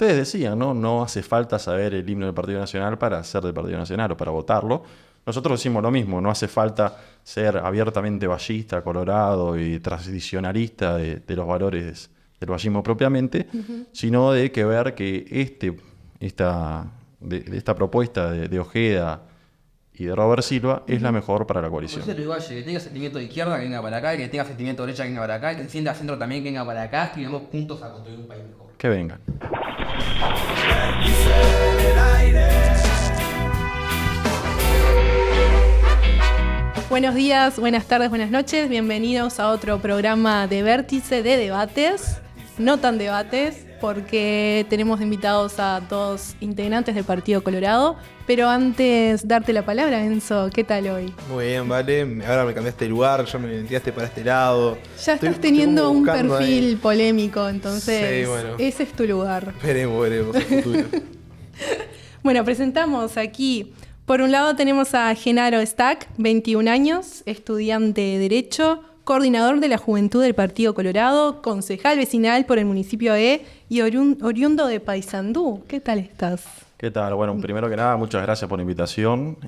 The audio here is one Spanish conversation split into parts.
ustedes decían, ¿no? No hace falta saber el himno del Partido Nacional para ser del Partido Nacional o para votarlo. Nosotros decimos lo mismo, no hace falta ser abiertamente vallista, colorado y tradicionalista de los valores del vallismo propiamente, sino de que ver que esta propuesta de Ojeda y de Robert Silva es la mejor para la coalición. Por igual, que tenga sentimiento de izquierda que venga para acá, que tenga sentimiento de derecha que venga para acá, que se sienta centro también que venga para acá, que vamos juntos a construir un país mejor. Que vengan. Buenos días, buenas tardes, buenas noches. Bienvenidos a otro programa de Vértice de debates. No tan debates, porque tenemos invitados a todos integrantes del Partido Colorado. Pero antes, darte la palabra, Enzo. ¿Qué tal hoy? Muy bien, vale. Ahora me cambiaste de lugar, ya me tiraste para este lado. Ya estás teniendo un perfil polémico, entonces sí, bueno. Ese es tu lugar. Veremos el futuro. Bueno, presentamos aquí. Por un lado tenemos a Genaro Stack, 21 años, estudiante de Derecho, coordinador de la Juventud del Partido Colorado, concejal vecinal por el municipio de y oriundo de Paysandú. ¿Qué tal estás? ¿Qué tal? Bueno, primero que nada, muchas gracias por la invitación.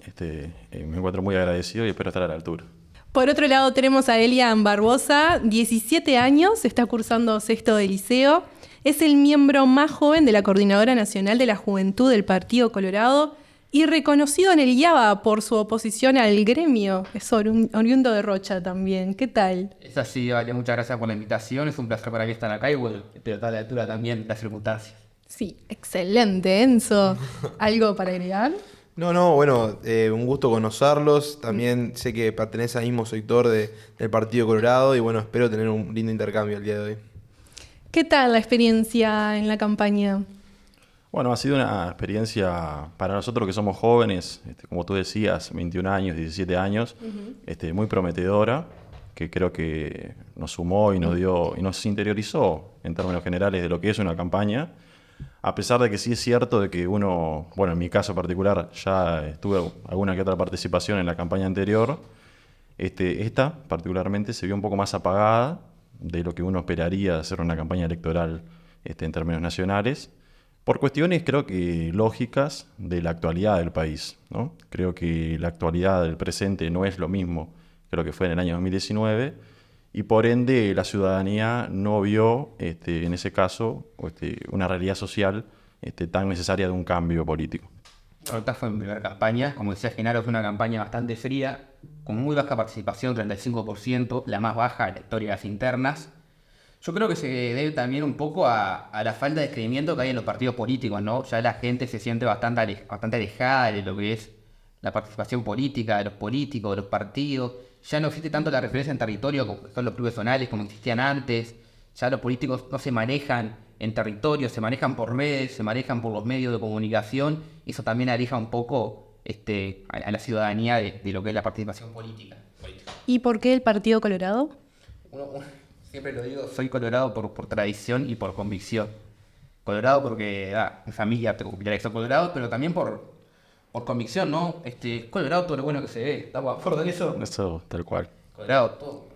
Me encuentro muy agradecido y espero estar a la altura. Por otro lado tenemos a Elian Barbosa, 17 años, está cursando sexto de liceo. Es el miembro más joven de la Coordinadora Nacional de la Juventud del Partido Colorado y reconocido en el IABA por su oposición al gremio. Es oriundo de Rocha también. ¿Qué tal? Es así, vale, muchas gracias por la invitación. Es un placer para mí estar acá y bueno, espero estar a la altura también de las circunstancias. Sí, excelente, Enzo. ¿Algo para agregar? No, bueno, un gusto conocerlos. También sé que pertenece al mismo sector del Partido Colorado y bueno, espero tener un lindo intercambio el día de hoy. ¿Qué tal la experiencia en la campaña? Bueno, ha sido una experiencia para nosotros que somos jóvenes, como tú decías, 21 años, 17 años, muy prometedora, que creo que nos sumó y nos dio y nos interiorizó en términos generales de lo que es una campaña, a pesar de que sí es cierto de que uno, bueno, en mi caso particular, ya tuve alguna que otra participación en la campaña anterior, esta particularmente se vio un poco más apagada de lo que uno esperaría de hacer una campaña electoral en términos nacionales, por cuestiones creo que lógicas de la actualidad del país, ¿no? Creo que la actualidad del presente no es lo mismo que lo que fue en el año 2019 y por ende la ciudadanía no vio en ese caso una realidad social tan necesaria de un cambio político. Esta fue mi primera campaña, como decía Genaro, fue una campaña bastante fría, con muy baja participación, 35%, la más baja de la historia de las internas. Yo creo que se debe también un poco a la falta de descreimiento que hay en los partidos políticos, ¿no? Ya la gente se siente bastante alejada de lo que es la participación política, de los políticos, de los partidos. Ya no existe tanto la referencia en territorio como son los clubes zonales como existían antes. Ya los políticos no se manejan en territorio, se manejan por redes, se manejan por los medios de comunicación. Y eso también aleja un poco a la ciudadanía de lo que es la participación política. ¿Y por qué el Partido Colorado? Siempre lo digo, soy colorado por tradición y por convicción. Colorado porque mi familia son colorado, pero también por convicción, ¿no? Colorado todo lo bueno que se ve. ¿Estamos de acuerdo en eso? Eso, tal cual. Colorado, todo.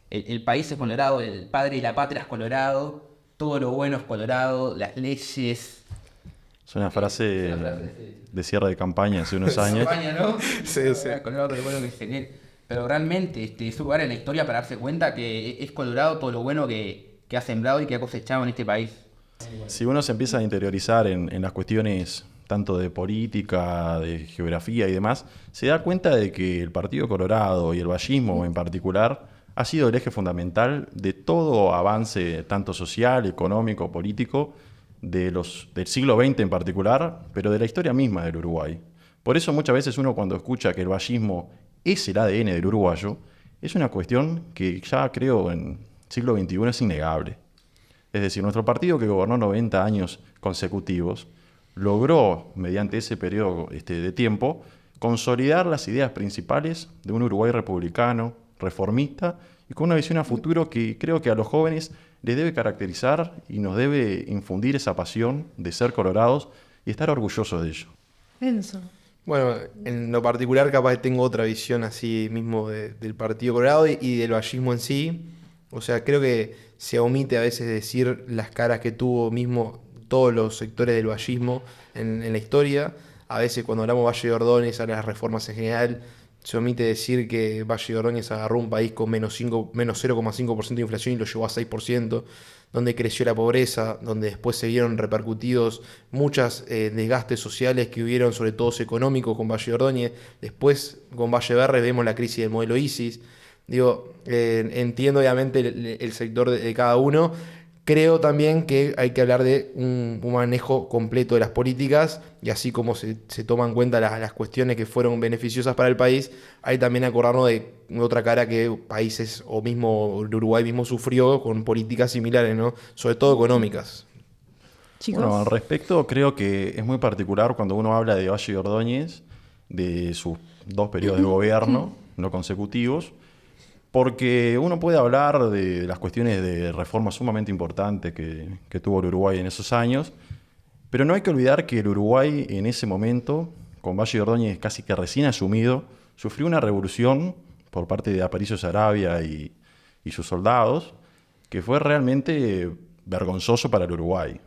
El país es colorado, el padre y la patria es colorado, todo lo bueno es colorado, las leyes. Es una frase de cierre de campaña hace unos años. ¿No? Sí. Colorado todo lo bueno que se ve. Pero realmente es un lugar en la historia para darse cuenta que es Colorado todo lo bueno que ha sembrado y que ha cosechado en este país. Si uno se empieza a interiorizar en las cuestiones tanto de política, de geografía y demás, se da cuenta de que el Partido Colorado y el vallismo en particular ha sido el eje fundamental de todo avance tanto social, económico, político del siglo XX en particular, pero de la historia misma del Uruguay. Por eso muchas veces uno cuando escucha que el vallismo es el ADN del uruguayo, es una cuestión que ya creo en siglo XXI es innegable. Es decir, nuestro partido que gobernó 90 años consecutivos logró, mediante ese periodo de tiempo, consolidar las ideas principales de un Uruguay republicano, reformista y con una visión a futuro que creo que a los jóvenes les debe caracterizar y nos debe infundir esa pasión de ser colorados y estar orgullosos de ello. Enzo. Bueno, en lo particular capaz tengo otra visión así mismo del Partido Colorado y del vallismo en sí. O sea, creo que se omite a veces decir las caras que tuvo mismo todos los sectores del vallismo en la historia. A veces cuando hablamos de Valle de Ordóñez, a las reformas en general, se omite decir que Valle de Ordóñez agarró un país con menos 0,5% de inflación y lo llevó a 6%, donde creció la pobreza, donde después se vieron repercutidos muchos desgastes sociales que hubieron, sobre todo económicos, con Valle de Ordóñez. Después, con Valle Berre, vemos la crisis del modelo ISIS. Digo, entiendo obviamente el sector de cada uno. Creo también que hay que hablar de un manejo completo de las políticas, y así como se toman en cuenta las cuestiones que fueron beneficiosas para el país, hay también acordarnos de otra cara que países o mismo el Uruguay mismo sufrió con políticas similares, ¿no? Sobre todo económicas. Chicos. Bueno, al respecto creo que es muy particular cuando uno habla de Valle de Ordóñez, de sus 2 periodos de gobierno no consecutivos, porque uno puede hablar de las cuestiones de reformas sumamente importantes que tuvo el Uruguay en esos años, pero no hay que olvidar que el Uruguay en ese momento, con Valle de Ordóñez casi que recién asumido, sufrió una revolución por parte de Aparicio Saravia y sus soldados, que fue realmente vergonzoso para el Uruguay.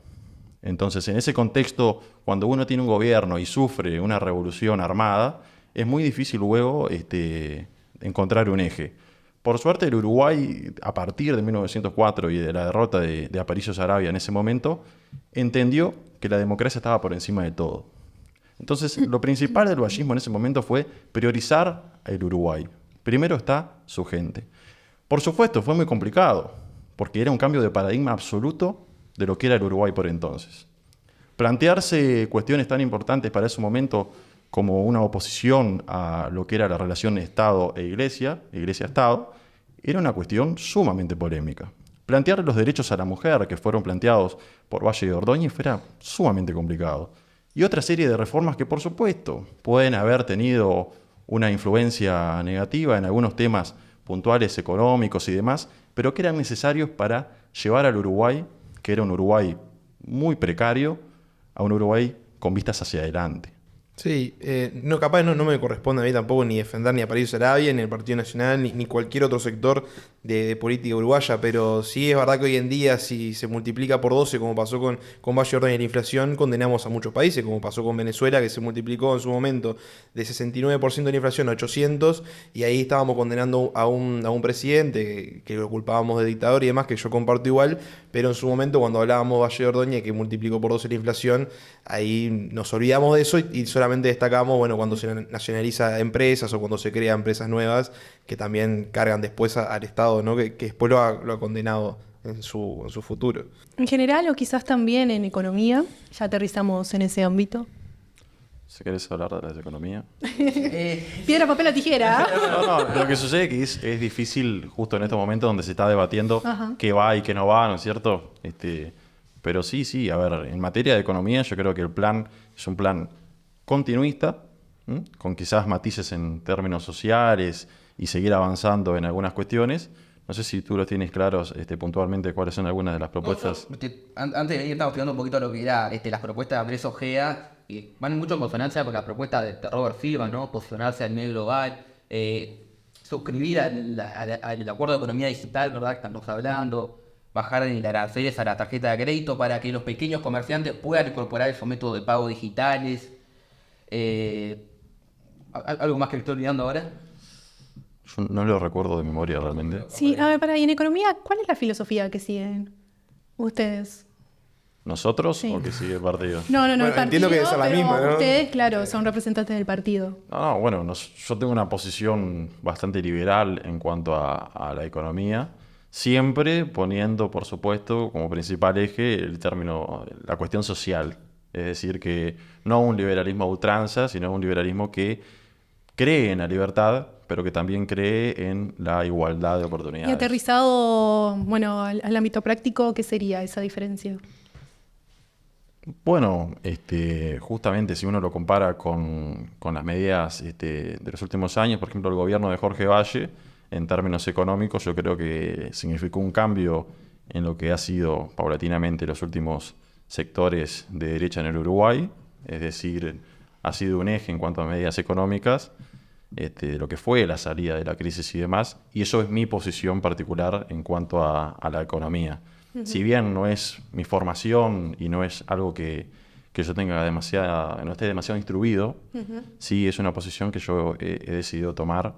Entonces, en ese contexto, cuando uno tiene un gobierno y sufre una revolución armada, es muy difícil luego encontrar un eje. Por suerte, el Uruguay, a partir de 1904 y de la derrota de Aparicio Saravia en ese momento, entendió que la democracia estaba por encima de todo. Entonces, lo principal del vallismo en ese momento fue priorizar el Uruguay. Primero está su gente. Por supuesto, fue muy complicado, porque era un cambio de paradigma absoluto de lo que era el Uruguay por entonces. Plantearse cuestiones tan importantes para ese momento como una oposición a lo que era la relación Estado e Iglesia, Iglesia-Estado, era una cuestión sumamente polémica. Plantear los derechos a la mujer que fueron planteados por Valle de Ordóñez era sumamente complicado. Y otra serie de reformas que, por supuesto, pueden haber tenido una influencia negativa en algunos temas puntuales económicos y demás, pero que eran necesarios para llevar al Uruguay, que era un Uruguay muy precario, a un Uruguay con vistas hacia adelante. Sí, capaz no me corresponde a mí tampoco ni defender ni a Aparicio Saravia, ni el Partido Nacional, ni cualquier otro sector de política uruguaya, pero sí es verdad que hoy en día, si se multiplica por 12, como pasó con Valle de Ordóñez, la inflación, condenamos a muchos países, como pasó con Venezuela, que se multiplicó en su momento de 69% de la inflación a 800, y ahí estábamos condenando a un presidente que lo culpábamos de dictador y demás, que yo comparto igual, pero en su momento, cuando hablábamos de Valle de Ordóñez, que multiplicó por 12 la inflación, ahí nos olvidamos de eso y solamente destacamos, bueno, cuando se nacionaliza empresas o cuando se crean empresas nuevas que también cargan después al Estado, ¿no? Que después lo ha condenado en su futuro. En general, o quizás también en economía, ya aterrizamos en ese ámbito. Si querés hablar de la economía. Piedra, papel o tijera. No, lo que sucede es que es difícil justo en estos momentos donde se está debatiendo qué va y qué no va, ¿no es cierto? Pero sí, a ver, en materia de economía yo creo que el plan es un plan continuista, con quizás matices en términos sociales y seguir avanzando en algunas cuestiones. No sé si tú los tienes claros puntualmente cuáles son algunas de las propuestas. Antes de venir estamos estudiando un poquito lo que era las propuestas de Andrés Ojeda, y van mucho en consonancia con las propuestas de Robert Silva, ¿no? Posicionarse a nivel global, suscribir al acuerdo de economía digital, ¿verdad? Que estamos hablando, bajar en las aranceles a la tarjeta de crédito para que los pequeños comerciantes puedan incorporar esos métodos de pago digitales. ¿Algo más que estoy olvidando ahora? Yo no lo recuerdo de memoria realmente. Sí, a ver, y en economía, ¿cuál es la filosofía que siguen ustedes? ¿Nosotros Sí. o que sigue el partido? No, Bueno, el partido, entiendo que es la pero misma, ¿no? ustedes, claro, son representantes del partido. No, bueno, yo tengo una posición bastante liberal en cuanto a la economía, siempre poniendo, por supuesto, como principal eje el término, la cuestión social. Es decir, que no un liberalismo a ultranza, sino un liberalismo que cree en la libertad, pero que también cree en la igualdad de Y oportunidades. aterrizado, bueno, al ámbito práctico, ¿qué sería esa diferencia? Bueno, justamente si uno lo compara con las medidas de los últimos años, por ejemplo, el gobierno de Jorge Valle, en términos económicos, yo creo que significó un cambio en lo que ha sido paulatinamente los últimos sectores de derecha en el Uruguay, es decir, ha sido un eje en cuanto a medidas económicas, de lo que fue la salida de la crisis y demás, y eso es mi posición particular en cuanto a la economía. Si bien no es mi formación y no es algo que yo tenga no esté demasiado instruido, sí es una posición que yo he decidido tomar.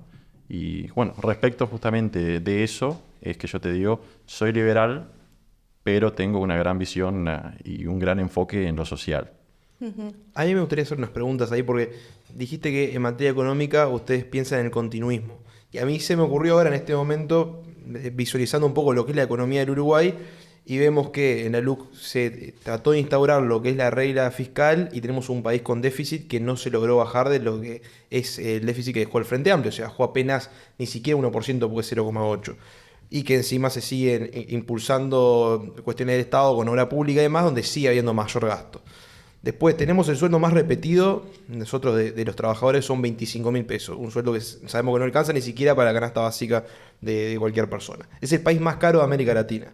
Y bueno, respecto justamente de eso, es que yo te digo, soy liberal, pero tengo una gran visión y un gran enfoque en lo social. A mí me gustaría hacer unas preguntas ahí porque dijiste que en materia económica ustedes piensan en el continuismo. Y a mí se me ocurrió ahora en este momento, visualizando un poco lo que es la economía del Uruguay, y vemos que en la LUC se trató de instaurar lo que es la regla fiscal y tenemos un país con déficit que no se logró bajar de lo que es el déficit que dejó el Frente Amplio. O sea, bajó apenas ni siquiera 1% porque es 0,8%. Y que encima se siguen impulsando cuestiones del Estado con obra pública y demás, donde sigue habiendo mayor gasto. Después tenemos el sueldo más repetido, nosotros de los trabajadores, son 25.000 pesos. Un sueldo que sabemos que no alcanza ni siquiera para la canasta básica de cualquier persona. Es el país más caro de América Latina.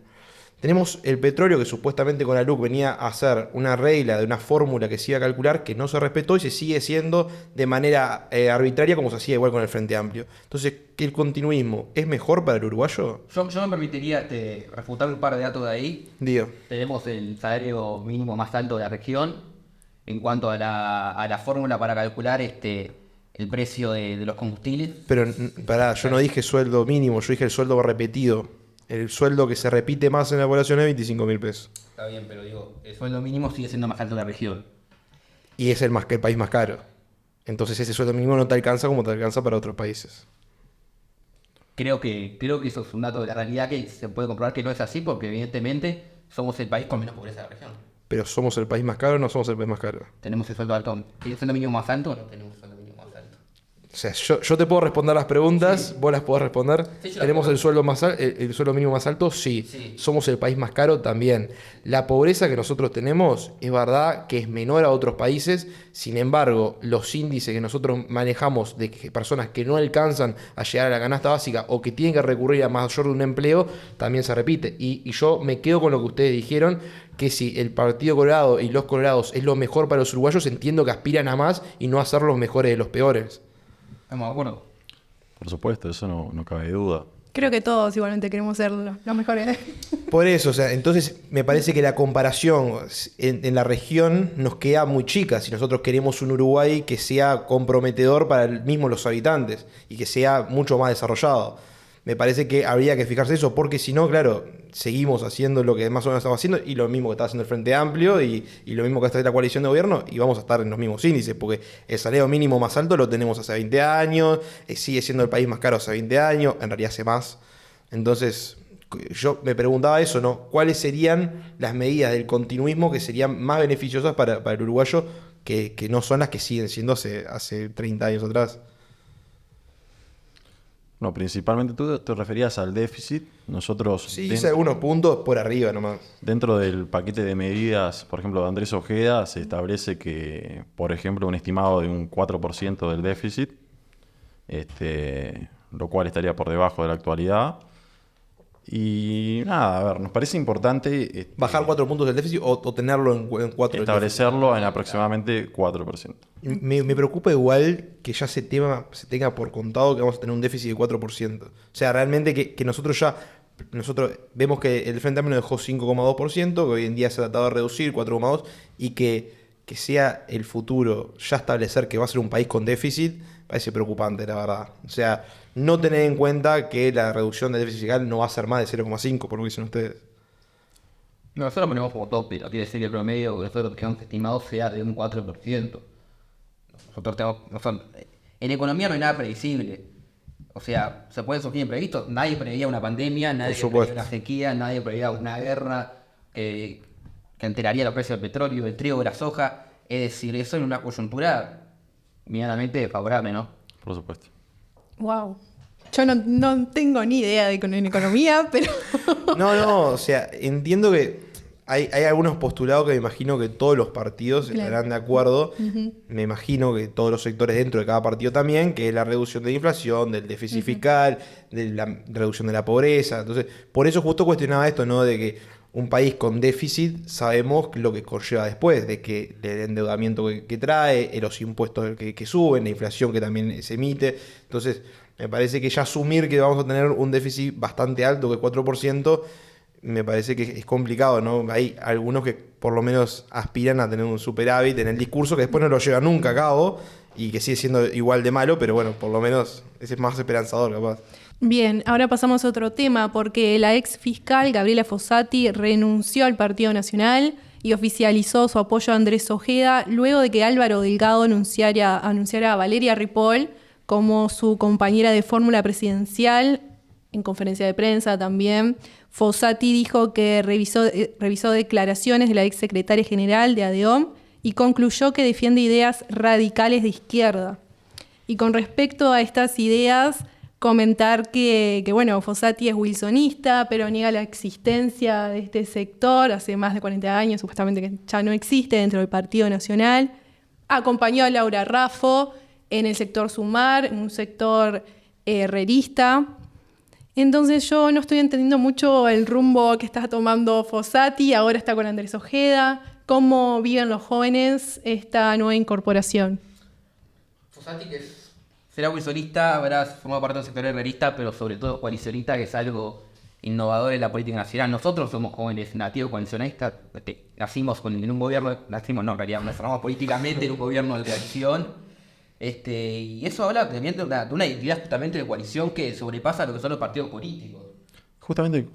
Tenemos el petróleo que supuestamente con la LUC venía a hacer una regla de una fórmula que se iba a calcular que no se respetó y se sigue haciendo de manera arbitraria como se hacía igual con el Frente Amplio. Entonces, ¿que el continuismo es mejor para el uruguayo? Yo me permitiría refutar un par de datos de ahí. Digo. Tenemos el salario mínimo más alto de la región. En cuanto a la fórmula para calcular el precio de los combustibles. Pero pará, yo no dije sueldo mínimo, yo dije el sueldo repetido. El sueldo que se repite más en la población es 25.000 pesos. Está bien, pero digo, el sueldo mínimo sigue siendo más alto de la región. Y es el país más caro. Entonces ese sueldo mínimo no te alcanza como te alcanza para otros países. Creo que eso es un dato de la realidad que se puede comprobar que no es así, porque evidentemente somos el país con menos pobreza de la región. Pero ¿somos el país más caro o no somos el país más caro? Tenemos el sueldo alto. ¿El sueldo mínimo más alto o no tenemos el sueldo mínimo más alto? O sea, yo te puedo responder las preguntas, sí. Vos las podés responder. Sí, ¿tenemos el sueldo mínimo más alto? Sí. Sí. ¿Somos el país más caro? También. La pobreza que nosotros tenemos es verdad que es menor a otros países. Sin embargo, los índices que nosotros manejamos de que personas que no alcanzan a llegar a la canasta básica o que tienen que recurrir a mayor de un empleo, también se repite. Y yo me quedo con lo que ustedes dijeron, que si el Partido Colorado y los colorados es lo mejor para los uruguayos, entiendo que aspiran a más y no a ser los mejores de los peores. Estamos de acuerdo. Por supuesto, eso no cabe duda. Creo que todos igualmente queremos ser los mejores. Por eso, o sea, entonces me parece que la comparación en la región nos queda muy chica si nosotros queremos un Uruguay que sea comprometedor para los habitantes y que sea mucho más desarrollado. Me parece que habría que fijarse eso, porque si no, claro, seguimos haciendo lo que más o menos estamos haciendo y lo mismo que está haciendo el Frente Amplio y lo mismo que está la coalición de gobierno y vamos a estar en los mismos índices, porque el salario mínimo más alto lo tenemos hace 20 años, sigue siendo el país más caro hace 20 años, en realidad hace más. Entonces, yo me preguntaba eso, ¿no? ¿Cuáles serían las medidas del continuismo que serían más beneficiosas para el uruguayo que no son las que siguen siendo hace 30 años atrás? No, principalmente tú te referías al déficit. Nosotros... Sí, hice algunos puntos por arriba nomás. Dentro del paquete de medidas, por ejemplo, de Andrés Ojeda, se establece que, por ejemplo, un estimado de un 4% del déficit, lo cual estaría por debajo de la actualidad. Y nada, a ver, nos parece importante... ¿Bajar 4 puntos del déficit o tenerlo en 4? Establecerlo en aproximadamente 4%. Me preocupa igual que ya se tenga por contado que vamos a tener un déficit de 4%. O sea, realmente que nosotros vemos que el Frente Amplio dejó 5,2%, que hoy en día se ha tratado de reducir 4,2%, y que sea el futuro ya establecer que va a ser un país con déficit, parece preocupante, la verdad. O sea, no tener en cuenta que la reducción del déficit fiscal no va a ser más de 0,5%, por lo que dicen ustedes. Nosotros ponemos como tope, no quiere decir que el promedio que nosotros tenemos estimado sea de un 4%. En economía no hay nada predecible. O sea, se pueden surgir imprevistos. Nadie preveía una pandemia, nadie preveía una sequía, nadie preveía una guerra que alteraría los precios del petróleo, del trigo, de la soja. Es decir, eso en una coyuntura medianamente favorable, ¿no? Por supuesto. Wow. Yo no tengo ni idea de economía, pero... No, o sea, entiendo que hay algunos postulados que me imagino que todos los partidos estarán de acuerdo. Uh-huh. Me imagino que todos los sectores dentro de cada partido también, que es la reducción de la inflación, del déficit fiscal, de la reducción de la pobreza. Entonces, por eso justo cuestionaba esto, ¿no? De que un país con déficit sabemos lo que conlleva después, de que el endeudamiento que trae, los impuestos que suben, la inflación que también se emite. Entonces, me parece que ya asumir que vamos a tener un déficit bastante alto, que 4%, me parece que es complicado, ¿no? Hay algunos que por lo menos aspiran a tener un superávit en el discurso que después no lo llevan nunca a cabo y que sigue siendo igual de malo, pero bueno, por lo menos ese es más esperanzador, capaz. Bien, ahora pasamos a otro tema, porque la ex fiscal Gabriela Fossati renunció al Partido Nacional y oficializó su apoyo a Andrés Ojeda luego de que Álvaro Delgado anunciara a Valeria Ripoll como su compañera de fórmula presidencial. En conferencia de prensa también, Fossati dijo que revisó declaraciones de la ex secretaria general de ADEOM y concluyó que defiende ideas radicales de izquierda. Y con respecto a estas ideas, comentar que bueno, Fossati es wilsonista, pero niega la existencia de este sector hace más de 40 años, supuestamente que ya no existe dentro del Partido Nacional. Acompañó a Laura Raffo en el sector Sumar, en un sector herrerista. Entonces yo no estoy entendiendo mucho el rumbo que está tomando Fossati, ahora está con Andrés Ojeda. ¿Cómo viven los jóvenes esta nueva incorporación? Fossati, que será wilsonista, habrá formado parte del sector herrerista, pero sobre todo coalicionista, que es algo innovador en la política nacional. Nosotros somos jóvenes nativos coalicionistas, nacimos en un gobierno, nacimos no, en realidad nos formamos políticamente en un gobierno de coalición. Y eso habla también de una identidad justamente de coalición que sobrepasa lo que son los partidos políticos. Justamente,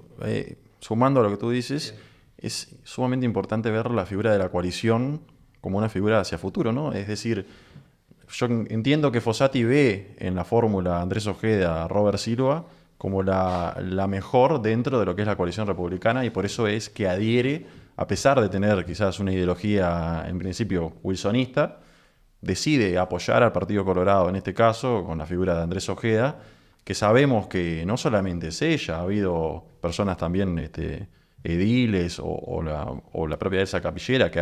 sumando a lo que tú dices, es sumamente importante ver la figura de la coalición como una figura hacia futuro, ¿no? Es decir, yo entiendo que Fossati ve en la fórmula Andrés Ojeda, Robert Silva, como la mejor dentro de lo que es la coalición republicana, y por eso es que adhiere, a pesar de tener quizás una ideología en principio wilsonista, decide apoyar al Partido Colorado en este caso, con la figura de Andrés Ojeda, que sabemos que no solamente es ella, ha habido personas también ediles o la propia Elsa Capillera que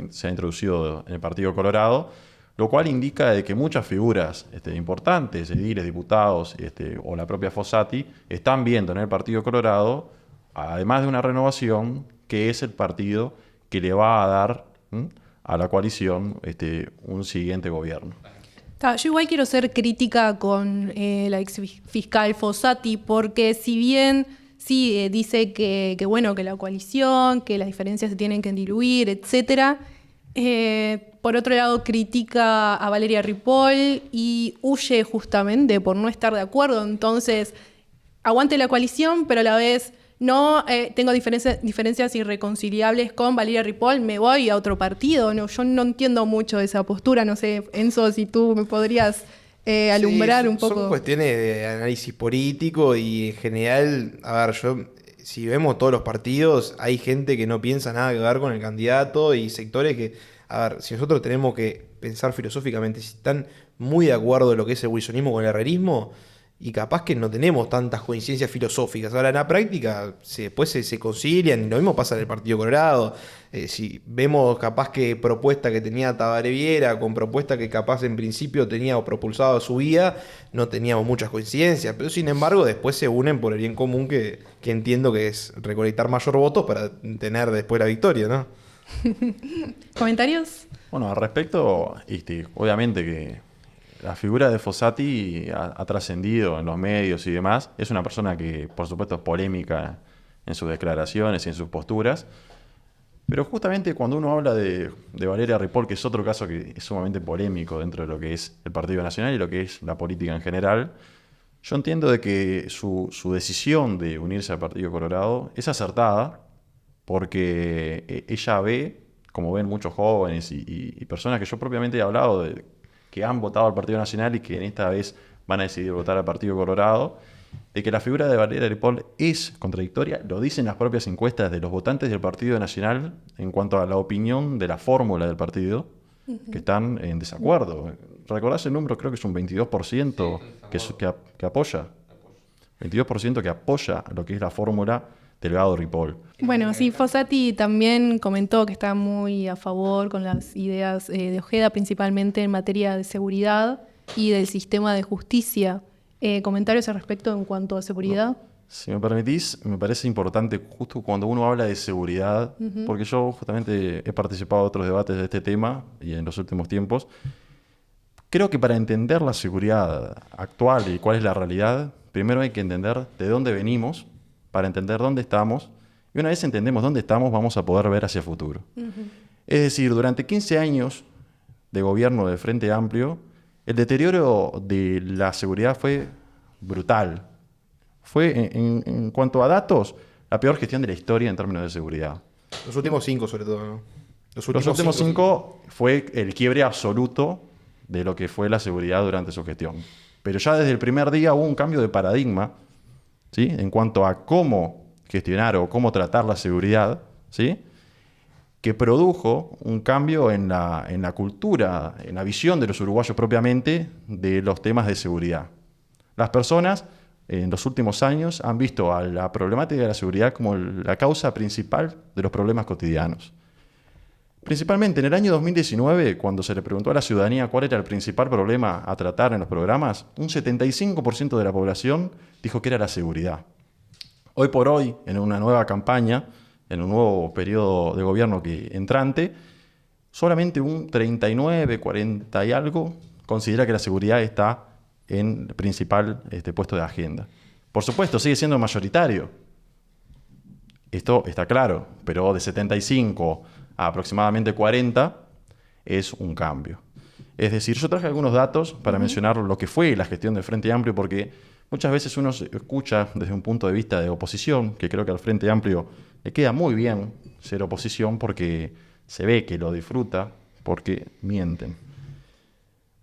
se ha introducido en el Partido Colorado, lo cual indica de que muchas figuras importantes, ediles, diputados o la propia Fossati, están viendo en el Partido Colorado, además de una renovación, que es el partido que le va a dar a la coalición un siguiente gobierno. Yo igual quiero ser crítica con la ex fiscal Fossati, porque si bien sí dice que bueno, que la coalición, que las diferencias se tienen que diluir, etcétera, por otro lado critica a Valeria Ripoll y huye justamente por no estar de acuerdo. Entonces, aguante la coalición, pero a la vez no tengo diferencias irreconciliables con Valeria Ripoll, me voy a otro partido. No, yo no entiendo mucho esa postura. No sé, Enzo, si tú me podrías alumbrar un poco. Son cuestiones de análisis político y en general, a ver, si vemos todos los partidos, hay gente que no piensa nada que ver con el candidato y sectores que, a ver, si nosotros tenemos que pensar filosóficamente, si están muy de acuerdo en lo que es el wilsonismo con el herrerismo, y capaz que no tenemos tantas coincidencias filosóficas. Ahora, en la práctica, después se concilian, y lo mismo pasa en el Partido Colorado. Si vemos capaz que propuesta que tenía Tabaré Viera con propuesta que capaz en principio tenía o propulsado su vía, no teníamos muchas coincidencias, pero sin embargo después se unen por el bien común que entiendo que es recolectar mayor votos para tener después la victoria, ¿no? ¿Comentarios? Bueno, al respecto, obviamente que la figura de Fossati ha trascendido en los medios y demás. Es una persona que, por supuesto, es polémica en sus declaraciones y en sus posturas. Pero justamente cuando uno habla de Valeria Ripoll, que es otro caso que es sumamente polémico dentro de lo que es el Partido Nacional y lo que es la política en general, yo entiendo de que su decisión de unirse al Partido Colorado es acertada, porque ella ve, como ven muchos jóvenes y personas que yo propiamente he hablado que han votado al Partido Nacional y que en esta vez van a decidir votar al Partido Colorado, de que la figura de Valeria Ripoll es contradictoria, lo dicen las propias encuestas de los votantes del Partido Nacional en cuanto a la opinión de la fórmula del partido, que están en desacuerdo. ¿Recordás el número? Creo que es un 22% que apoya. 22% que apoya lo que es la fórmula Delgado-Ripoll. Bueno, sí, Fossati también comentó que está muy a favor con las ideas de Ojeda, principalmente en materia de seguridad y del sistema de justicia. ¿Comentarios al respecto en cuanto a seguridad? No. Si me permitís, me parece importante justo cuando uno habla de seguridad, porque yo justamente he participado en otros debates de este tema y en los últimos tiempos. Creo que para entender la seguridad actual y cuál es la realidad, primero hay que entender de dónde venimos, para entender dónde estamos Y una vez entendemos dónde estamos, vamos a poder ver hacia el futuro. Es decir, durante 15 años de gobierno del Frente Amplio, el deterioro de la seguridad fue brutal. Fue, en cuanto a datos, la peor gestión de la historia en términos de seguridad. Los últimos 5 sobre todo, ¿no? Los últimos 5 fue el quiebre absoluto de lo que fue la seguridad durante su gestión. Pero ya desde el primer día hubo un cambio de paradigma, ¿sí?, en cuanto a cómo gestionar o cómo tratar la seguridad, ¿sí?, que produjo un cambio en la cultura, en la visión de los uruguayos propiamente de los temas de seguridad. Las personas en los últimos años han visto a la problemática de la seguridad como la causa principal de los problemas cotidianos. Principalmente en el año 2019, cuando se le preguntó a la ciudadanía cuál era el principal problema a tratar en los programas, un 75% de la población dijo que era la seguridad. Hoy por hoy, en una nueva campaña, en un nuevo periodo de gobierno entrante, solamente un 39, 40 y algo considera que la seguridad está en el principal puesto de agenda. Por supuesto, sigue siendo mayoritario. Esto está claro, pero de 75 a aproximadamente 40 es un cambio. Es decir, yo traje algunos datos para mencionar lo que fue la gestión del Frente Amplio, porque muchas veces uno escucha desde un punto de vista de oposición, que creo que al Frente Amplio le queda muy bien ser oposición porque se ve que lo disfruta, porque mienten.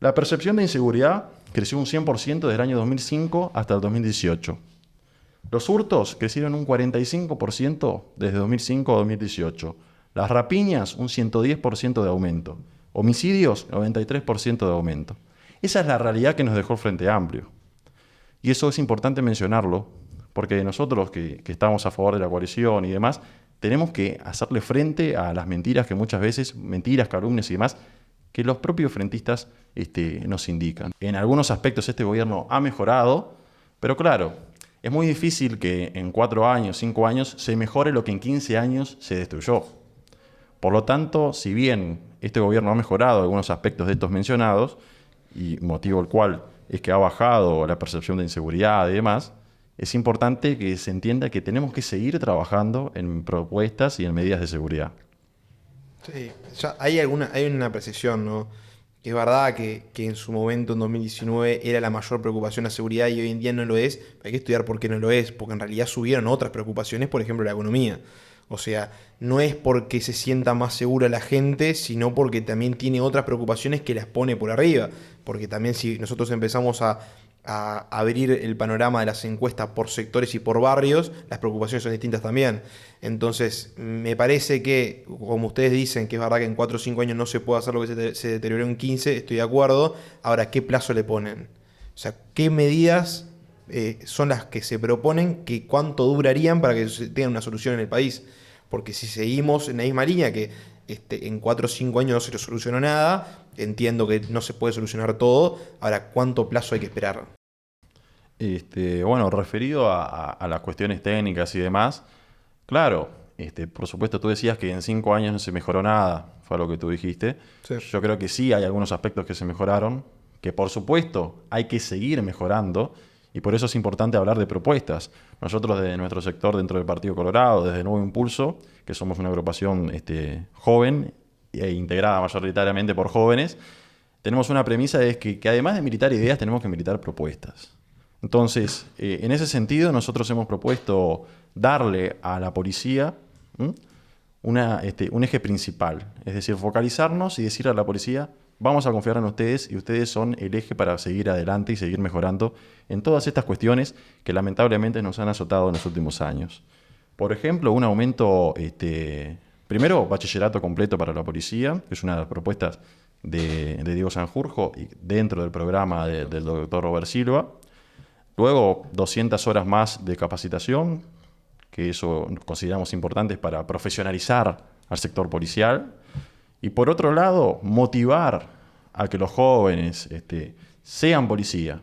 La percepción de inseguridad creció un 100% desde el año 2005 hasta el 2018. Los hurtos crecieron un 45% desde 2005 a 2018. Las rapiñas, un 110% de aumento. Homicidios, 93% de aumento. Esa es la realidad que nos dejó el Frente Amplio. Y eso es importante mencionarlo, porque nosotros que estamos a favor de la coalición y demás, tenemos que hacerle frente a las mentiras que muchas veces, mentiras, calumnias y demás, que los propios frentistas nos indican. En algunos aspectos este gobierno ha mejorado, pero claro, es muy difícil que en 4 años, 5 años, se mejore lo que en 15 años se destruyó. Por lo tanto, si bien este gobierno ha mejorado algunos aspectos de estos mencionados, y motivo el cual es que ha bajado la percepción de inseguridad y demás, es importante que se entienda que tenemos que seguir trabajando en propuestas y en medidas de seguridad. Sí, ya hay una precisión, ¿no? Es verdad que en su momento, en 2019, era la mayor preocupación la seguridad y hoy en día no lo es. Hay que estudiar por qué no lo es, porque en realidad subieron otras preocupaciones, por ejemplo, la economía. O sea, no es porque se sienta más segura la gente, sino porque también tiene otras preocupaciones que las pone por arriba. Porque también si nosotros empezamos a abrir el panorama de las encuestas por sectores y por barrios, las preocupaciones son distintas también. Entonces, me parece que, como ustedes dicen, que es verdad que en 4 o 5 años no se puede hacer lo que se deterioró en 15, estoy de acuerdo. Ahora, ¿qué plazo le ponen? O sea, ¿qué medidas son las que se proponen, que cuánto durarían para que se tenga una solución en el país? Porque si seguimos en la misma línea que en 4 o 5 años no se solucionó nada, entiendo que no se puede solucionar todo. Ahora, ¿cuánto plazo hay que esperar? Bueno, referido a las cuestiones técnicas y demás, claro, por supuesto tú decías que en 5 años no se mejoró nada, fue lo que tú dijiste. Sí. Yo creo que sí hay algunos aspectos que se mejoraron, que por supuesto hay que seguir mejorando, y por eso es importante hablar de propuestas. Nosotros desde nuestro sector dentro del Partido Colorado, desde Nuevo Impulso, que somos una agrupación joven e integrada mayoritariamente por jóvenes, tenemos una premisa es que además de militar ideas tenemos que militar propuestas. Entonces, en ese sentido nosotros hemos propuesto darle a la policía un eje principal, es decir, focalizarnos y decirle a la policía: vamos a confiar en ustedes y ustedes son el eje para seguir adelante y seguir mejorando en todas estas cuestiones que lamentablemente nos han azotado en los últimos años. Por ejemplo, un aumento, primero, bachillerato completo para la policía, que es una de las propuestas de Diego Sanjurjo y dentro del programa del doctor Robert Silva. Luego, 200 horas más de capacitación, que eso consideramos importante para profesionalizar al sector policial. Y por otro lado, motivar a que los jóvenes sean policía.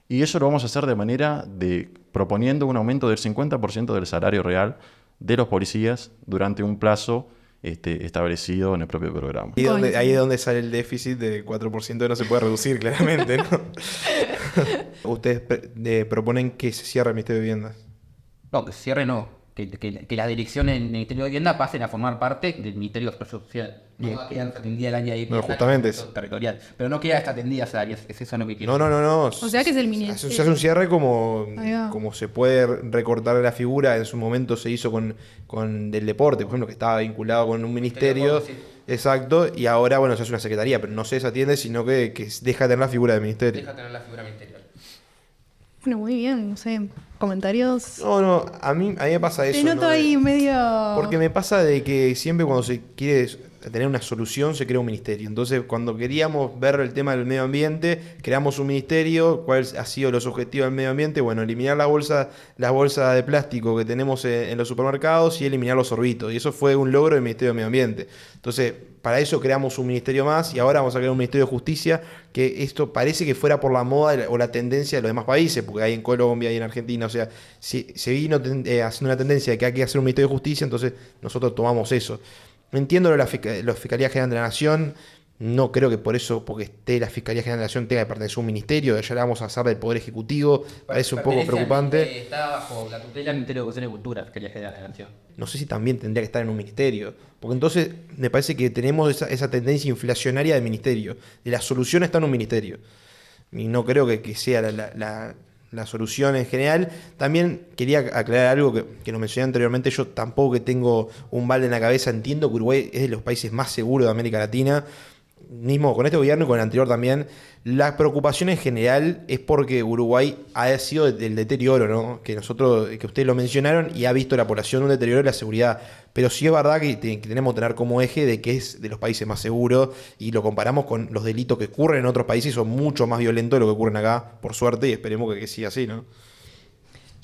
Y eso lo vamos a hacer de manera de proponiendo un aumento del 50% del salario real de los policías durante un plazo establecido en el propio programa. Ahí es donde sale el déficit de 4% que no se puede reducir, claramente, ¿no? Ustedes proponen que se cierre el Ministerio de Viviendas. No, que se cierre no, que la dirección en el Ministerio de Vivienda pasen a formar parte del Ministerio de Desarrollo Social. No quedan atendida el año de No, justamente eso. territorial. Pero no queda esta atendida esa área, es eso lo que quiero. No. O sea que es el ministerio. Se hace un cierre Ahí va. como se puede recortar la figura. En su momento se hizo con el deporte, por ejemplo, que estaba vinculado con un ministerio. Sí. Exacto, y ahora, bueno, se hace una secretaría, pero no se desatiende, sino que deja de tener la figura del ministerio. Deja tener la figura ministerial. Bueno, muy bien, no sé, comentarios. No, a mí me pasa eso. Te noto ¿no? ahí medio... Porque me pasa de que siempre cuando se quiere tener una solución se crea un ministerio. Entonces, cuando queríamos ver el tema del medio ambiente, creamos un ministerio. ¿Cuál ha sido los objetivos del medio ambiente? Bueno, eliminar las bolsas de plástico que tenemos en los supermercados y eliminar los sorbitos. Y eso fue un logro del Ministerio del Medio Ambiente. Entonces, para eso creamos un ministerio más y ahora vamos a crear un Ministerio de Justicia, que esto parece que fuera por la moda o la tendencia de los demás países, porque hay en Colombia y en Argentina, o sea, se vino haciendo una tendencia de que hay que hacer un Ministerio de Justicia, entonces nosotros tomamos eso. Entiendo la Fiscalía General de la Nación, no creo que por eso, porque esté la Fiscalía General de la Nación, tenga que pertenecer a un ministerio, ya la vamos a hacer del Poder Ejecutivo, parece un poco preocupante. Está bajo la tutela del Ministerio de Educación y Cultura, Fiscalía General de la Nación. No sé si también tendría que estar en un ministerio, porque entonces me parece que tenemos esa tendencia inflacionaria del ministerio, de la solución está en un ministerio, y no creo que sea la solución en general. También quería aclarar algo que lo mencioné anteriormente, yo tampoco que tengo un balde en la cabeza, entiendo que Uruguay es de los países más seguros de América Latina, mismo con este gobierno y con el anterior también. La preocupación en general es porque Uruguay ha sido el deterioro, ¿no? Que ustedes lo mencionaron, y ha visto la población un deterioro de la seguridad. Pero sí es verdad que tenemos que tener como eje de que es de los países más seguros, y lo comparamos con los delitos que ocurren en otros países, son mucho más violentos de lo que ocurren acá, por suerte, y esperemos que siga así, ¿no?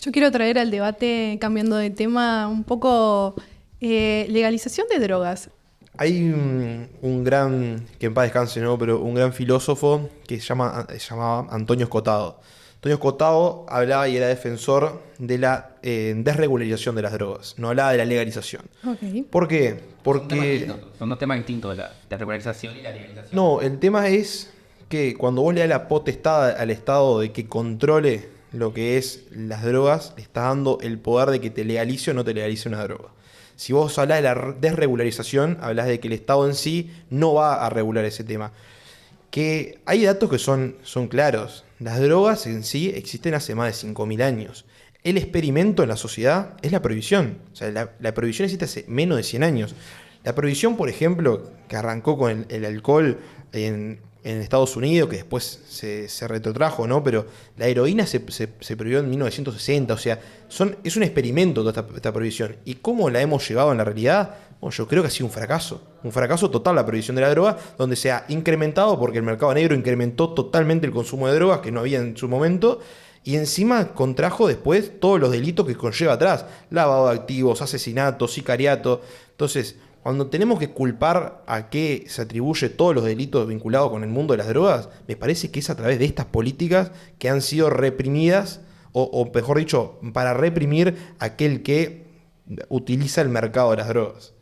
Yo quiero traer al debate, cambiando de tema, un poco legalización de drogas. Hay un gran, que en paz descanse, ¿no? Pero un gran filósofo que se llamaba Antonio Escotado. Antonio Escotado hablaba y era defensor de la desregularización de las drogas, no hablaba de la legalización. Okay. ¿Por qué? Porque... Son dos temas distintos, la regularización y la legalización. No, el tema es que cuando vos le das la potestad al Estado de que controle lo que es las drogas, le estás dando el poder de que te legalice o no te legalice una droga. Si vos hablás de la desregularización, hablás de que el Estado en sí no va a regular ese tema. Que hay datos que son claros. Las drogas en sí existen hace más de 5.000 años. El experimento en la sociedad es la prohibición. O sea, la prohibición existe hace menos de 100 años. La prohibición, por ejemplo, que arrancó con el alcohol en Estados Unidos, que después se retrotrajo, ¿no? Pero la heroína se prohibió en 1960, o sea, es un experimento toda esta prohibición. ¿Y cómo la hemos llevado en la realidad? Bueno, yo creo que ha sido un fracaso total la prohibición de la droga, donde se ha incrementado, porque el mercado negro incrementó totalmente el consumo de drogas, que no había en su momento, y encima contrajo después todos los delitos que conlleva atrás, lavado de activos, asesinato, sicariato. Entonces, cuando tenemos que culpar a qué se atribuye todos los delitos vinculados con el mundo de las drogas, me parece que es a través de estas políticas que han sido reprimidas, o mejor dicho, para reprimir a aquel que utiliza el mercado de las drogas.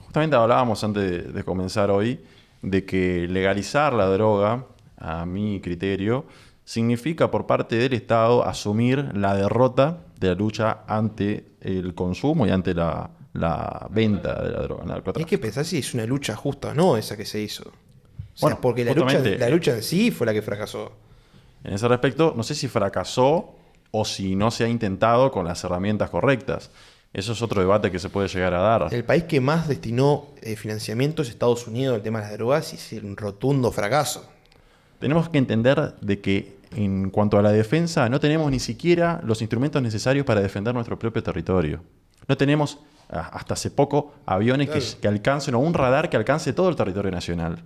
Justamente hablábamos antes de comenzar hoy de que legalizar la droga, a mi criterio, significa por parte del Estado asumir la derrota de la lucha ante el consumo y ante la venta de la droga. Hay que pensar si es una lucha justa o no esa que se hizo. O sea, Bueno, porque la lucha en sí fue la que fracasó. En ese respecto, no sé si fracasó o si no se ha intentado con las herramientas correctas. Eso es otro debate que se puede llegar a dar. El país que más destinó financiamiento es Estados Unidos al tema de las drogas, y es un rotundo fracaso. Tenemos que entender de que en cuanto a la defensa no tenemos ni siquiera los instrumentos necesarios para defender nuestro propio territorio. No tenemos hasta hace poco aviones que alcancen, o un radar que alcance todo el territorio nacional.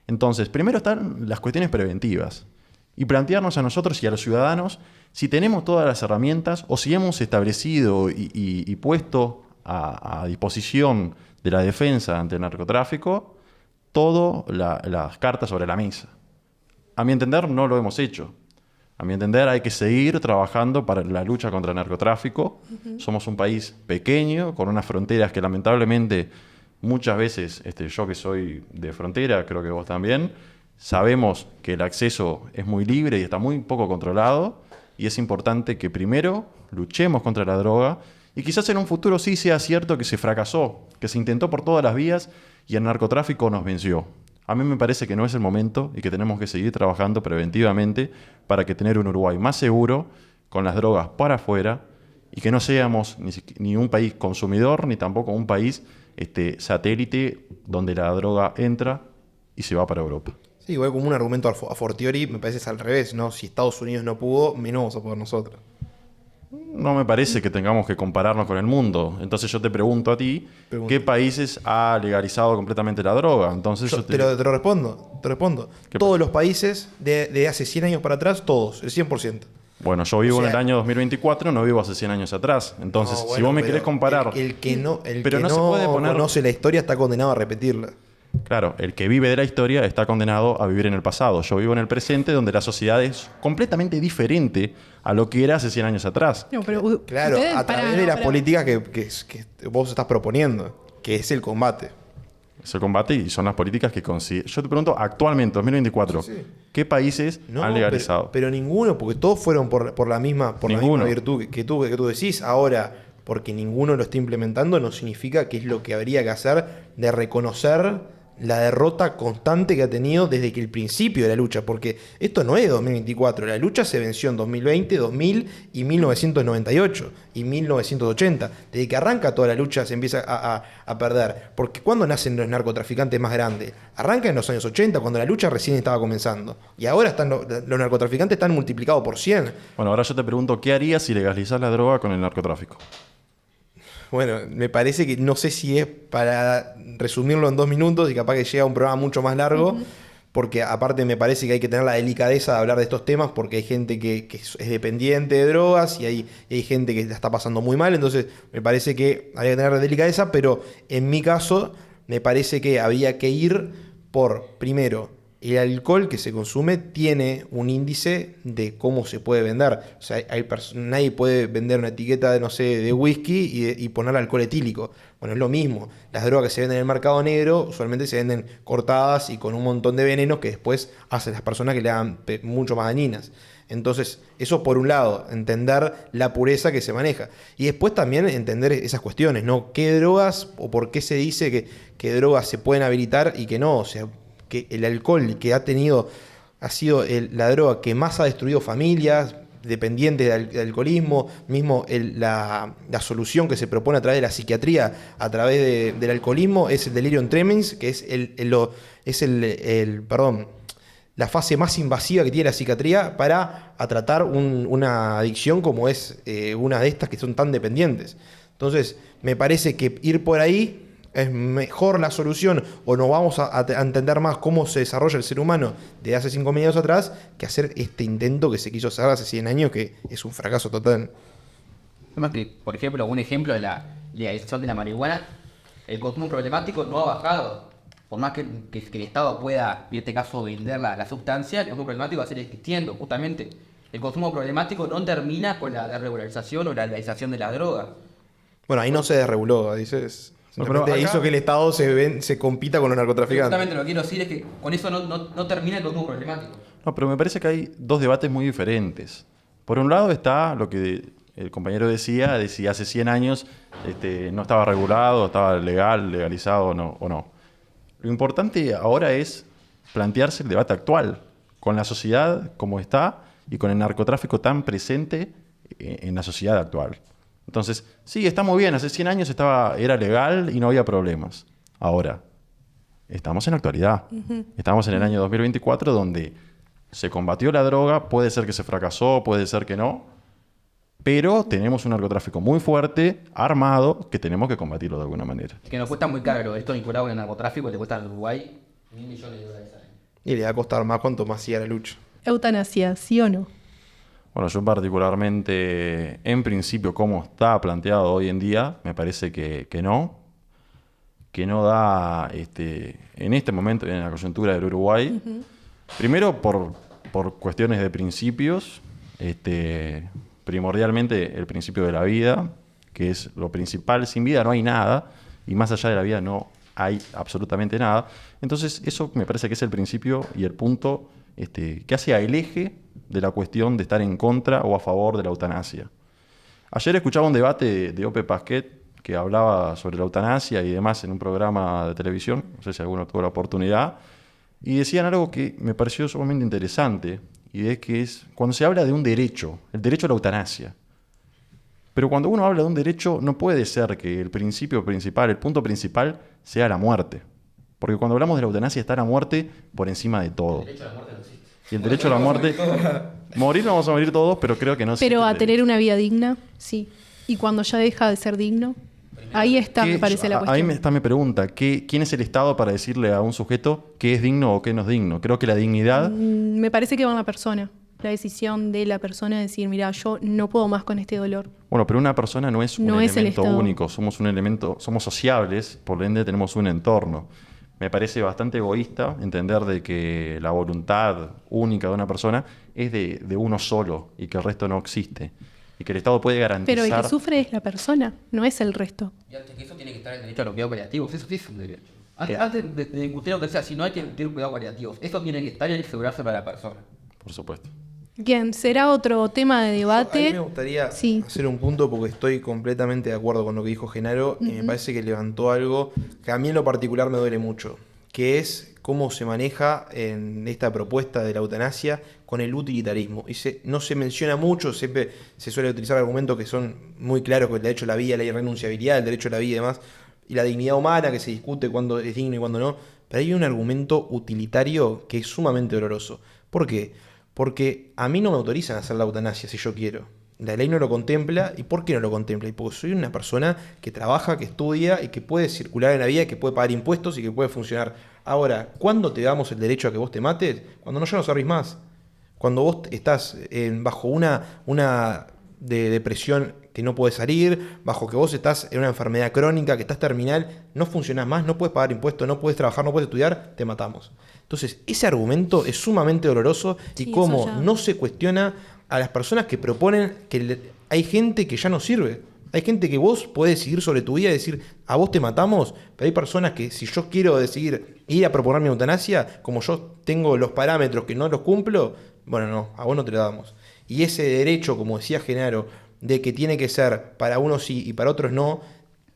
Entonces, primero están las cuestiones preventivas y plantearnos a nosotros y a los ciudadanos si tenemos todas las herramientas o si hemos establecido y puesto a disposición de la defensa ante el narcotráfico todas las cartas sobre la mesa. A mi entender, no lo hemos hecho. A mi entender, hay que seguir trabajando para la lucha contra el narcotráfico. Somos un país pequeño, con unas fronteras que lamentablemente muchas veces, yo que soy de frontera, creo que vos también, sabemos que el acceso es muy libre y está muy poco controlado, y es importante que primero luchemos contra la droga Y quizás en un futuro sí sea cierto que se fracasó, que se intentó por todas las vías y el narcotráfico nos venció. A mí me parece que no es el momento y que tenemos que seguir trabajando preventivamente para que tener un Uruguay más seguro, con las drogas para afuera, y que no seamos ni un país consumidor, ni tampoco un país satélite donde la droga entra y se va para Europa. Sí, igual como un argumento a fortiori, me parece es al revés, ¿no? Si Estados Unidos no pudo, menos vamos a poder nosotros. No me parece que tengamos que compararnos con el mundo. Entonces yo te pregunto a ti, ¿qué países ha legalizado completamente la droga? Entonces Te lo respondo. Todos los países de hace 100 años para atrás, todos, el 100%. Bueno, yo vivo en el año 2024, no vivo hace 100 años atrás. Entonces, si vos me querés comparar... El que no se puede poner... conoce la historia está condenado a repetirla. Claro, el que vive de la historia está condenado a vivir en el pasado. Yo vivo en el presente, donde la sociedad es completamente diferente a lo que era hace 100 años atrás. No, pero Claro, a través de las políticas que vos estás proponiendo, que es el combate. Es el combate y son las políticas que consiguen. Yo te pregunto, actualmente, 2024, Sí. ¿qué países han legalizado? Pero ninguno, porque todos fueron por la misma virtud que tú decís. Ahora, porque ninguno lo está implementando, no significa que es lo que habría que hacer de reconocer la derrota constante que ha tenido desde que el principio de la lucha, porque esto no es 2024, la lucha se venció en 2020, 2000 y 1998 y 1980. Desde que arranca toda la lucha se empieza a perder, porque ¿cuándo nacen los narcotraficantes más grandes? Arranca en los años 80, cuando la lucha recién estaba comenzando, y ahora los narcotraficantes están multiplicados por 100. Bueno, ahora yo te pregunto, ¿qué harías si legalizás la droga con el narcotráfico? Bueno, me parece que no sé si es para resumirlo en 2 minutos y capaz que llega a un programa mucho más largo, porque aparte me parece que hay que tener la delicadeza de hablar de estos temas, porque hay gente que es dependiente de drogas y hay gente que la está pasando muy mal, entonces me parece que hay que tener la delicadeza, pero en mi caso me parece que había que ir por, primero, el alcohol que se consume tiene un índice de cómo se puede vender. O sea, nadie puede vender una etiqueta de, no sé, de whisky y poner alcohol etílico. Bueno, es lo mismo. Las drogas que se venden en el mercado negro usualmente se venden cortadas y con un montón de venenos que después hacen las personas que le hagan mucho más dañinas. Entonces, eso por un lado, entender la pureza que se maneja. Y después también entender esas cuestiones, ¿no? ¿Qué drogas o por qué se dice que drogas se pueden habilitar y que no? O sea, que el alcohol que ha sido la droga que más ha destruido familias dependientes de alcoholismo, mismo la solución que se propone a través de la psiquiatría, a través del alcoholismo, es el delirium tremens, que es la fase más invasiva que tiene la psiquiatría para tratar una adicción como es una de estas que son tan dependientes. Entonces, me parece que ir por ahí es mejor la solución, o nos vamos a entender más cómo se desarrolla el ser humano de hace 5.000 años atrás, que hacer este intento que se quiso hacer hace 100 años, que es un fracaso total. Por ejemplo, un ejemplo de la legalización de la marihuana, el consumo problemático no ha bajado. Por más que el Estado pueda, en este caso, vender la sustancia, el consumo problemático va a seguir existiendo. Justamente, el consumo problemático no termina con la regularización o la legalización de la droga. Bueno, ahí no se desreguló, dices. Pero acá hizo que el Estado se compita con los narcotraficantes. Justamente lo que quiero decir es que con eso no termina el consumo problemático. No, pero me parece que hay dos debates muy diferentes. Por un lado está lo que el compañero decía, de si hace 100 años no estaba regulado, estaba legalizado o no. Lo importante ahora es plantearse el debate actual, con la sociedad como está y con el narcotráfico tan presente en la sociedad actual. Entonces, sí, está muy bien, hace 100 años era legal y no había problemas. Ahora, estamos en la actualidad. Estamos en el año 2024 donde se combatió la droga, puede ser que se fracasó, puede ser que no, pero tenemos un narcotráfico muy fuerte, armado, que tenemos que combatirlo de alguna manera. Que nos cuesta muy caro, esto vinculado con el narcotráfico, le cuesta al Uruguay $1.000 millones al año. Y le va a costar más cuanto más siga la lucha. Eutanasia, ¿sí o no? Bueno, yo particularmente, en principio, como está planteado hoy en día, me parece que no da, en este momento, en la coyuntura del Uruguay, primero por cuestiones de principios, primordialmente el principio de la vida, que es lo principal. Sin vida no hay nada, y más allá de la vida no hay absolutamente nada. Entonces, eso me parece que es el principio y el punto que hace el eje de la cuestión de estar en contra o a favor de la eutanasia. Ayer escuchaba un debate de Ope Pasquet que hablaba sobre la eutanasia y demás en un programa de televisión, no sé si alguno tuvo la oportunidad, y decían algo que me pareció sumamente interesante, y es que es cuando se habla de un derecho, el derecho a la eutanasia. Pero cuando uno habla de un derecho, no puede ser que el principio principal, el punto principal, sea la muerte. Porque cuando hablamos de la eutanasia está la muerte por encima de todo. El derecho a la muerte no existe. Y el derecho a la muerte... Morir no vamos a morir todos, pero creo que no existe Pero a el tener derecho. una vida digna, sí. Y cuando ya deja de ser digno, ahí está, me parece la cuestión. Ahí está mi pregunta. ¿Quién es el Estado para decirle a un sujeto qué es digno o qué no es digno? Creo que la dignidad... Me parece que va en la persona. La decisión de la persona de decir, mira, yo no puedo más con este dolor. Bueno, pero una persona no es un No es el elemento Estado. único. Somos un elemento, somos sociables, por ende tenemos un entorno. Me parece bastante egoísta entender de que la voluntad única de una persona es de uno solo y que el resto no existe. Y que el Estado puede garantizar... Pero el que sufre es la persona, no es el resto. Y antes que eso tiene que estar el derecho a los cuidados paliativos. Eso sí es un derecho. Antes de discutir lo que sea, si no hay que tener cuidados paliativos, eso tiene que estar y asegurarse para la persona. Por supuesto. Bien, será otro tema de A mí debate. me gustaría Sí. hacer un punto porque estoy completamente de acuerdo con lo que dijo Genaro y me parece que levantó algo que a mí en lo particular me duele mucho, que es cómo se maneja en esta propuesta de la eutanasia con el utilitarismo. No se menciona mucho, siempre se suele utilizar argumentos que son muy claros, con el derecho a la vida, la irrenunciabilidad, el derecho a la vida y demás, y la dignidad humana, que se discute cuándo es digno y cuándo no, pero hay un argumento utilitario que es sumamente doloroso. ¿Por qué? Porque a mí no me autorizan a hacer la eutanasia si yo quiero. La ley no lo contempla. ¿Y por qué no lo contempla? Y porque soy una persona que trabaja, que estudia y que puede circular en la vida, que puede pagar impuestos y que puede funcionar. Ahora, ¿cuándo te damos el derecho a que vos te mates? Cuando ya no servís más. Cuando vos estás bajo una de depresión que no puedes salir, bajo que vos estás en una enfermedad crónica, que estás terminal, no funcionás más, no puedes pagar impuestos, no puedes trabajar, no puedes estudiar, te matamos. Entonces, ese argumento es sumamente doloroso y Sí, cómo eso ya. no se cuestiona a las personas que proponen que hay gente que ya no sirve. Hay gente que vos podés decidir sobre tu vida y decir, a vos te matamos, pero hay personas que si yo quiero decidir ir a proponer mi eutanasia, como yo tengo los parámetros que no los cumplo, bueno, no, a vos no te lo damos. Y ese derecho, como decía Genaro, de que tiene que ser para unos sí y para otros no,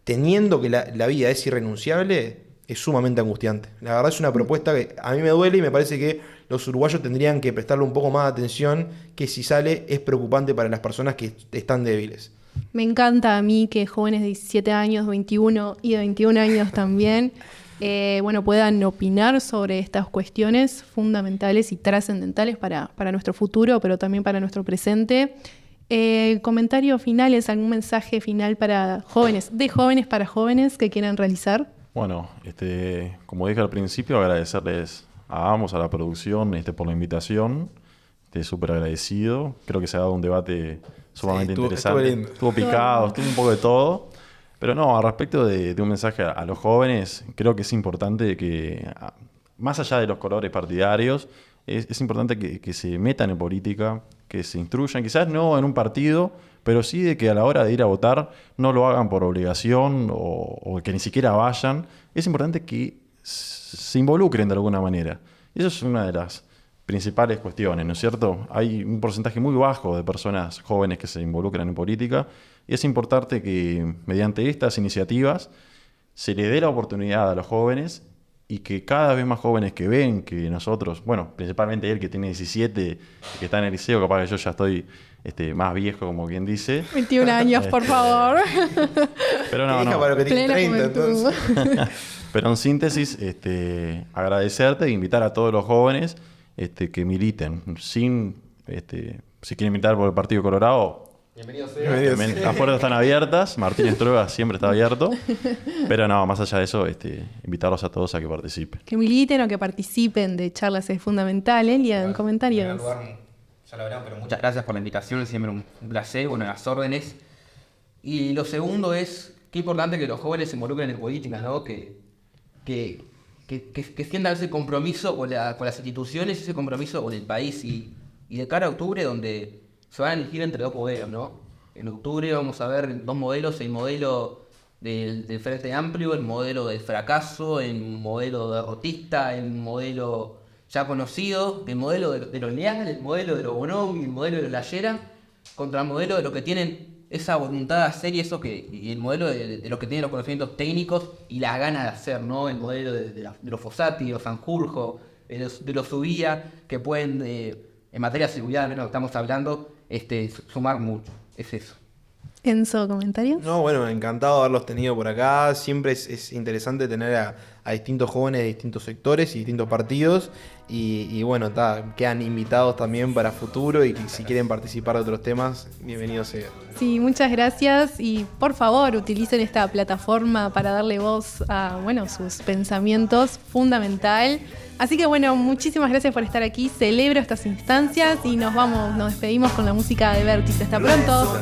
teniendo que la vida es irrenunciable, es sumamente angustiante. La verdad es una propuesta que a mí me duele y me parece que los uruguayos tendrían que prestarle un poco más de atención, que si sale es preocupante para las personas que están débiles. Me encanta a mí que jóvenes de 17 años, 21 y de 21 años también, puedan opinar sobre estas cuestiones fundamentales y trascendentales para nuestro futuro, pero también para nuestro presente. Comentarios finales, algún mensaje final para jóvenes, de jóvenes para jóvenes que quieran realizar. Bueno, como dije al principio, agradecerles a ambos, a la producción, por la invitación. Súper agradecido. Creo que se ha dado un debate sumamente interesante. Estuvo lindo. Estuvo picado, estuvo un poco de todo. Pero no, al respecto de un mensaje a los jóvenes, creo que es importante que, más allá de los colores partidarios, es importante que se metan en política, que se instruyan, quizás no en un partido, pero sí de que a la hora de ir a votar no lo hagan por obligación o que ni siquiera vayan. Es importante que se involucren de alguna manera. Eso es una de las principales cuestiones, ¿no es cierto? Hay un porcentaje muy bajo de personas jóvenes que se involucran en política y es importante que mediante estas iniciativas se le dé la oportunidad a los jóvenes y que cada vez más jóvenes que ven que nosotros, bueno, principalmente él que tiene 17, que está en el liceo, capaz que yo ya estoy más viejo, como quien dice. 21 años, por favor. Pero no, Deja no. para lo que tiene Plena 30, juventud. entonces. Pero en síntesis, agradecerte e invitar a todos los jóvenes que militen. Si quieren militar por el Partido Colorado, Bienvenidos. las puertas están abiertas. Martínez Trueba siempre está abierto. Pero no, más allá de eso, invitarlos a todos a que participen. Que militen o que participen de charlas es fundamental. Elian, En comentarios. primer lugar, ya lo verán, pero muchas gracias por la invitación, siempre un placer, las órdenes. Y lo segundo es, qué importante que los jóvenes se involucren en política, ¿no? Que sientan ese compromiso con las instituciones, ese compromiso con el país. Y de cara a octubre, donde se van a elegir entre dos modelos, ¿no? En octubre vamos a ver dos modelos, el modelo del Frente Amplio, el modelo del fracaso, el modelo derrotista, el modelo ya conocido, el modelo de los Leal, el modelo de los Bonomi, el modelo de los Lallera, contra el modelo de los que tienen esa voluntad de hacer y el modelo de los que tienen los conocimientos técnicos y las ganas de hacer, ¿no? El modelo de los Fossati, de los Sanjurjo, de los Subía, que pueden, en materia de seguridad, al menos lo que estamos hablando, sumar mucho. Es eso. Enzo, ¿comentarios? No, bueno, encantado de haberlos tenido por acá. Siempre es interesante tener a distintos jóvenes de distintos sectores y distintos partidos. Y bueno, quedan invitados también para futuro y si quieren participar de otros temas, bienvenidos sean. Sí, muchas gracias y por favor utilicen esta plataforma para darle voz a sus pensamientos, fundamental. Así que bueno, muchísimas gracias por estar aquí, celebro estas instancias y nos despedimos con la música de Vértice. Hasta pronto.